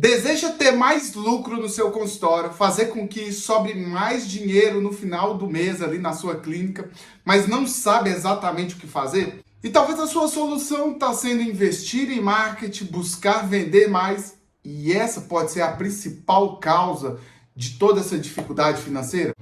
Deseja ter mais lucro no seu consultório, fazer com que sobre mais dinheiro no final do mês ali na sua clínica, mas não sabe exatamente o que fazer? E talvez a sua solução está sendo investir em marketing, buscar vender mais, e essa pode ser a principal causa de toda essa dificuldade financeira?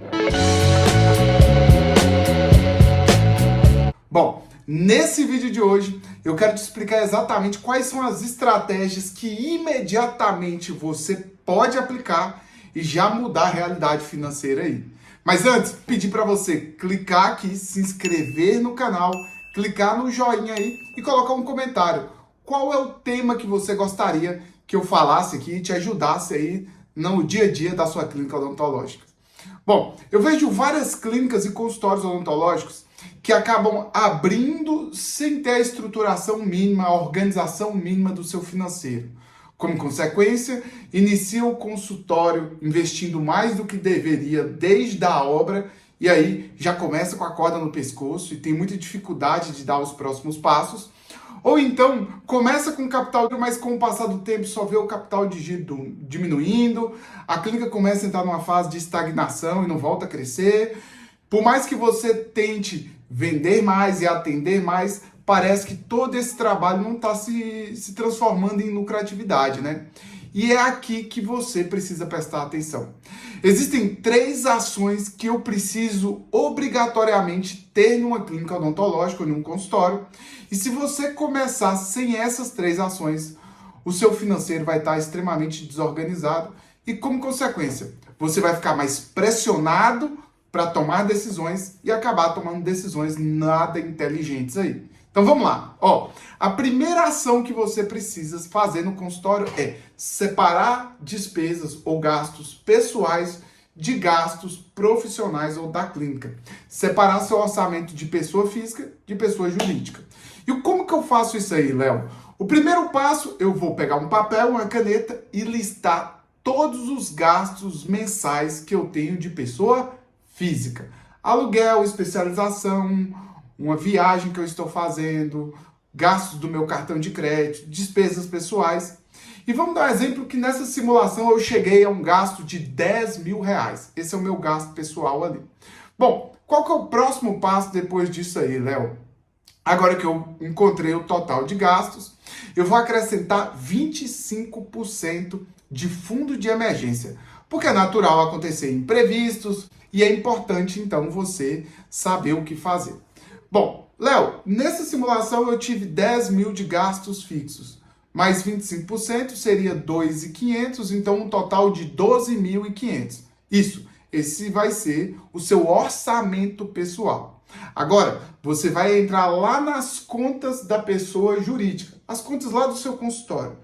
Bom, nesse vídeo de hoje eu quero te explicar exatamente quais são as estratégias que imediatamente você pode aplicar e já mudar a realidade financeira aí. Mas antes, pedir para você clicar aqui, se inscrever no canal, clicar no joinha aí e colocar um comentário. Qual é o tema que você gostaria que eu falasse aqui e te ajudasse aí no dia a dia da sua clínica odontológica? Bom, eu vejo várias clínicas e consultórios odontológicos que acabam abrindo sem ter a estruturação mínima, a organização mínima do seu financeiro. Como consequência, inicia o consultório investindo mais do que deveria desde a obra e aí já começa com a corda no pescoço e tem muita dificuldade de dar os próximos passos. Ou então, começa com capital, mas com o passar do tempo só vê o capital de giro diminuindo, a clínica começa a entrar numa fase de estagnação e não volta a crescer. Por mais que você tente vender mais e atender mais, parece que todo esse trabalho não está se transformando em lucratividade, né? E é aqui que você precisa prestar atenção. Existem 3 ações que eu preciso obrigatoriamente ter em uma clínica odontológica ou em um consultório. E se você começar sem essas 3 ações, o seu financeiro vai estar extremamente desorganizado e, como consequência, você vai ficar mais pressionado para tomar decisões e acabar tomando decisões nada inteligentes aí. Então vamos lá. A primeira ação que você precisa fazer no consultório é separar despesas ou gastos pessoais de gastos profissionais ou da clínica. Separar seu orçamento de pessoa física de pessoa jurídica. E como que eu faço isso aí, Léo? O primeiro passo, eu vou pegar um papel, uma caneta e listar todos os gastos mensais que eu tenho de pessoa física. Aluguel, especialização, uma viagem que eu estou fazendo, gastos do meu cartão de crédito, despesas pessoais. E vamos dar um exemplo que nessa simulação eu cheguei a um gasto de R$10.000. Esse é o meu gasto pessoal ali. Bom, qual que é o próximo passo depois disso aí, Léo? Agora que eu encontrei o total de gastos, eu vou acrescentar 25% de fundo de emergência, porque é natural acontecer imprevistos e é importante, então, você saber o que fazer. Bom, Léo, nessa simulação eu tive 10 mil de gastos fixos, mais 25% seria 2.500, então um total de 12.500. Esse vai ser o seu orçamento pessoal. Agora, você vai entrar lá nas contas da pessoa jurídica, as contas lá do seu consultório.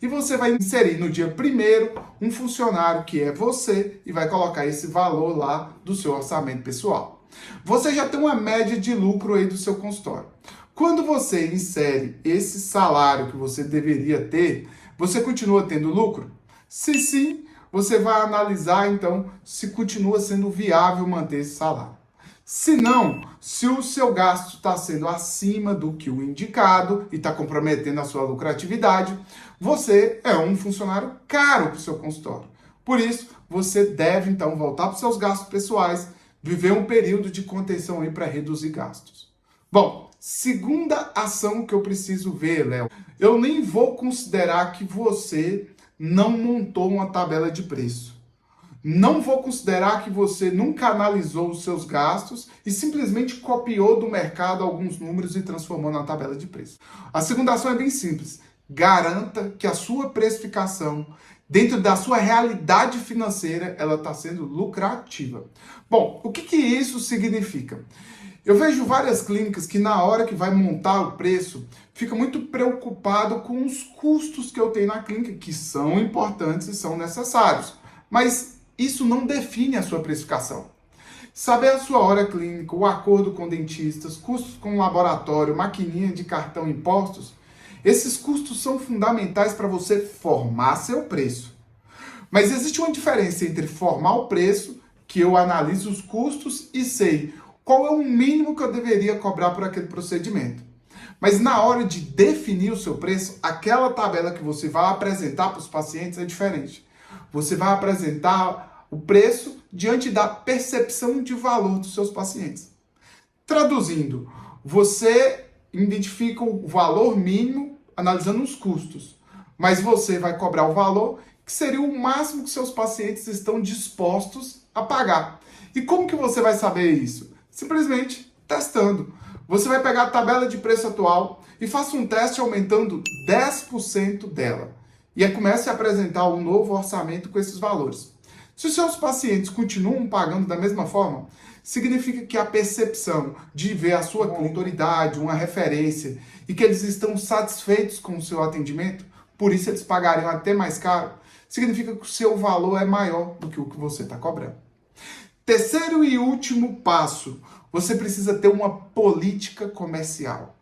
E você vai inserir no dia 1º um funcionário que é você e vai colocar esse valor lá do seu orçamento pessoal. Você já tem uma média de lucro aí do seu consultório. Quando você insere esse salário que você deveria ter, você continua tendo lucro? Se sim, você vai analisar então se continua sendo viável manter esse salário. Se não, se o seu gasto está sendo acima do que o indicado e está comprometendo a sua lucratividade, você é um funcionário caro para o seu consultório. Por isso, você deve então voltar para os seus gastos pessoais, viver um período de contenção aí para reduzir gastos. Bom, segunda ação que eu preciso ver, Léo, eu nem vou considerar que você não montou uma tabela de preço. Não vou considerar que você nunca analisou os seus gastos e simplesmente copiou do mercado alguns números e transformou na tabela de preço. A segunda ação é bem simples. Garanta que a sua precificação, dentro da sua realidade financeira, ela está sendo lucrativa. Bom, o que isso significa? Eu vejo várias clínicas que na hora que vai montar o preço, fica muito preocupado com os custos que eu tenho na clínica, que são importantes e são necessários. Mas isso não define a sua precificação. Saber a sua hora clínica, o acordo com dentistas, custos com laboratório, maquininha de cartão, impostos, esses custos são fundamentais para você formar seu preço. Mas existe uma diferença entre formar o preço, que eu analiso os custos e sei qual é o mínimo que eu deveria cobrar por aquele procedimento. Mas na hora de definir o seu preço, aquela tabela que você vai apresentar para os pacientes é diferente. Você vai apresentar o preço diante da percepção de valor dos seus pacientes. Traduzindo, você identifica o valor mínimo analisando os custos, mas você vai cobrar o valor que seria o máximo que seus pacientes estão dispostos a pagar. E como que você vai saber isso? Simplesmente testando. Você vai pegar a tabela de preço atual e faça um teste aumentando 10% dela. E aí comece a apresentar um novo orçamento com esses valores. Se os seus pacientes continuam pagando da mesma forma, significa que a percepção de ver a sua autoridade, uma referência, e que eles estão satisfeitos com o seu atendimento, por isso eles pagariam até mais caro, significa que o seu valor é maior do que o que você está cobrando. Terceiro e último passo, você precisa ter uma política comercial.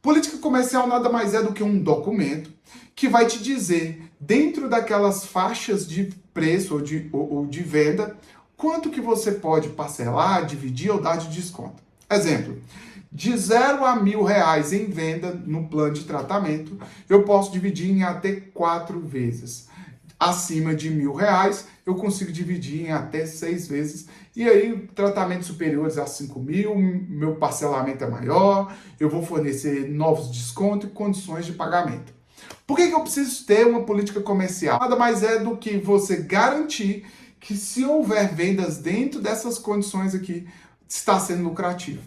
Política comercial nada mais é do que um documento que vai te dizer, dentro daquelas faixas de preço ou de venda, quanto que você pode parcelar, dividir ou dar de desconto. Exemplo, de 0 a R$1.000 em venda no plano de tratamento, eu posso dividir em até 4 vezes. Acima de R$1.000, eu consigo dividir em até 6 vezes. E aí, tratamentos superiores a 5.000, meu parcelamento é maior, eu vou fornecer novos descontos e condições de pagamento. Por que eu preciso ter uma política comercial? Nada mais é do que você garantir que se houver vendas dentro dessas condições aqui, está sendo lucrativo.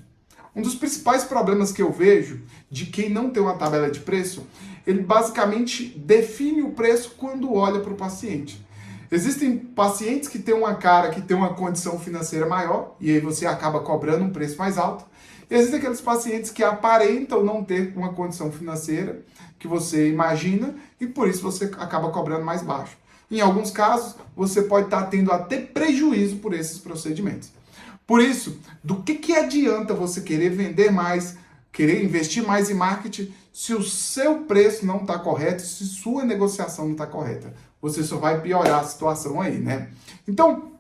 Um dos principais problemas que eu vejo de quem não tem uma tabela de preço, ele basicamente define o preço quando olha para o paciente. Existem pacientes que têm uma cara que tem uma condição financeira maior, e aí você acaba cobrando um preço mais alto. E existem aqueles pacientes que aparentam não ter uma condição financeira que você imagina, e por isso você acaba cobrando mais baixo. Em alguns casos, você pode estar tendo até prejuízo por esses procedimentos. Por isso, do que adianta você querer vender mais, querer investir mais em marketing, se o seu preço não está correto, se sua negociação não está correta? Você só vai piorar a situação aí, né? Então,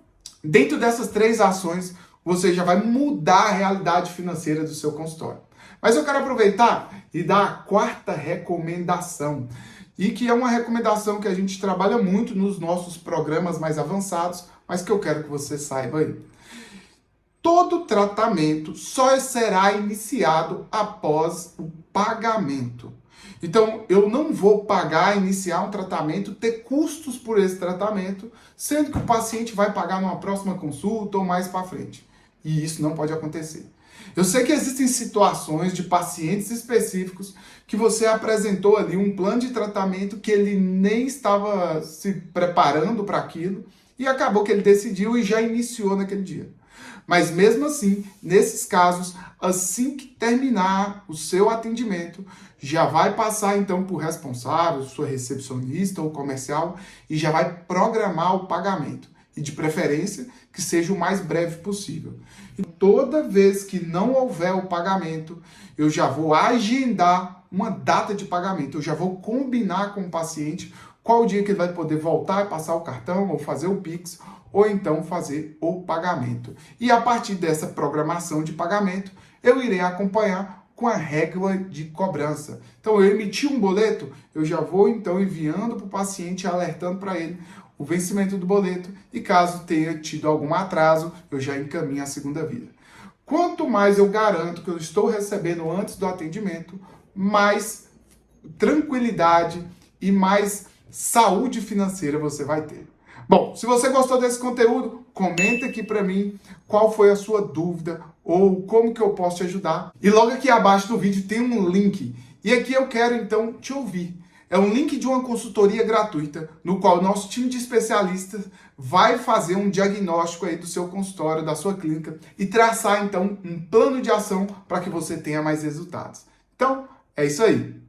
dentro dessas 3 ações, você já vai mudar a realidade financeira do seu consultório. Mas eu quero aproveitar e dar a 4ª recomendação, e que é uma recomendação que a gente trabalha muito nos nossos programas mais avançados, mas que eu quero que você saiba aí. Todo tratamento só será iniciado após o pagamento. Então, eu não vou iniciar um tratamento, ter custos por esse tratamento, sendo que o paciente vai pagar numa próxima consulta ou mais para frente. E isso não pode acontecer. Eu sei que existem situações de pacientes específicos que você apresentou ali um plano de tratamento que ele nem estava se preparando para aquilo e acabou que ele decidiu e já iniciou naquele dia. Mas mesmo assim, nesses casos, assim que terminar o seu atendimento, já vai passar então para o responsável, sua recepcionista ou comercial, e já vai programar o pagamento. E de preferência, que seja o mais breve possível. E toda vez que não houver o pagamento, eu já vou agendar uma data de pagamento. Eu já vou combinar com o paciente qual o dia que ele vai poder voltar e passar o cartão, ou fazer o Pix, ou então fazer o pagamento. E a partir dessa programação de pagamento, eu irei acompanhar com a regra de cobrança. Então, eu emiti um boleto, eu já vou então enviando para o paciente, alertando para ele o vencimento do boleto, e caso tenha tido algum atraso, eu já encaminho a segunda via. Quanto mais eu garanto que eu estou recebendo antes do atendimento, mais tranquilidade e mais saúde financeira você vai ter. Bom, se você gostou desse conteúdo, comenta aqui para mim qual foi a sua dúvida ou como que eu posso te ajudar. E logo aqui abaixo do vídeo tem um link. E aqui eu quero então te ouvir. É um link de uma consultoria gratuita, no qual o nosso time de especialistas vai fazer um diagnóstico aí do seu consultório, da sua clínica, e traçar então um plano de ação para que você tenha mais resultados. Então, é isso aí.